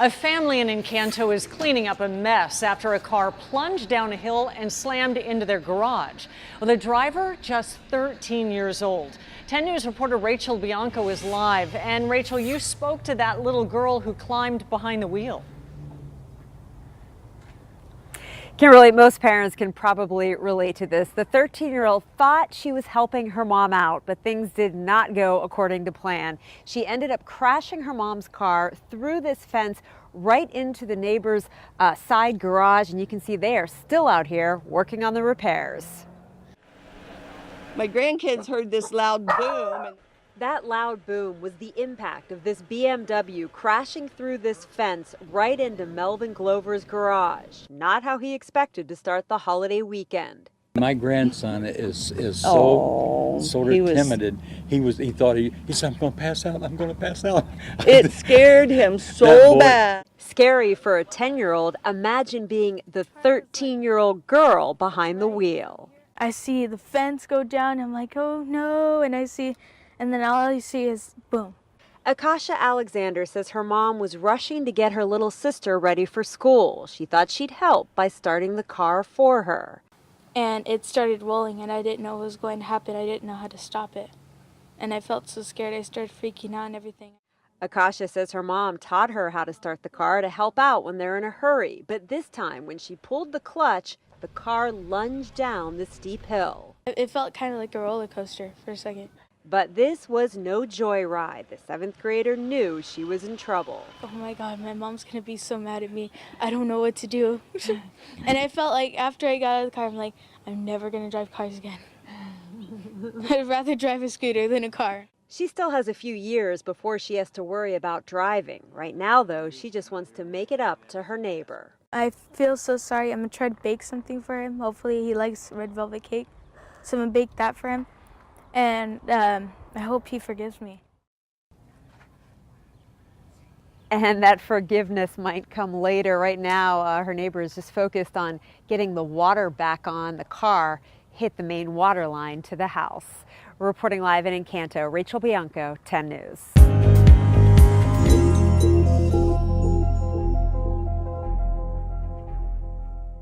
A family in Encanto is cleaning up a mess after a car plunged down a hill and slammed into their garage. Well, the driver, just 13 years old. 10 News reporter Rachel Bianco is live. And Rachel, you spoke to that little girl who climbed behind the wheel. Kimberly, most parents can probably relate to this. The 13-year-old thought she was helping her mom out, but things did not go according to plan. She ended up crashing her mom's car through this fence right into the neighbor's side garage, and you can see they are still out here working on the repairs. My grandkids heard this loud boom. That loud boom was the impact of this BMW crashing through this fence right into Melvin Glover's garage. Not how he expected to start the holiday weekend. My grandson is so sort of timid. He thought he said, I'm going to pass out. I'm going to pass out. It scared him so bad. Scary for a 10-year-old. Imagine being the 13-year-old girl behind the wheel. I see the fence go down. I'm like, oh no, and then all I see is boom. Akasha Alexander says her mom was rushing to get her little sister ready for school. She thought she'd help by starting the car for her. And it started rolling and I didn't know what was going to happen. I didn't know how to stop it. And I felt so scared. I started freaking out and everything. Akasha says her mom taught her how to start the car to help out when they're in a hurry. But this time, when she pulled the clutch, the car lunged down the steep hill. It felt kind of like a roller coaster for a second. But this was no joyride. The 7th grader knew she was in trouble. Oh my God, my mom's gonna be so mad at me. I don't know what to do. And I felt like after I got out of the car, I'm like, I'm never gonna drive cars again. I'd rather drive a scooter than a car. She still has a few years before she has to worry about driving. Right now, though, she just wants to make it up to her neighbor. I feel so sorry. I'm gonna try to bake something for him. Hopefully he likes red velvet cake. So I'm gonna bake that for him. And I hope he forgives me. And that forgiveness might come later. Right now, her neighbor is just focused on getting the water back on. The car hit the main water line to the house. Reporting live in Encanto, Rachel Bianco, 10 News.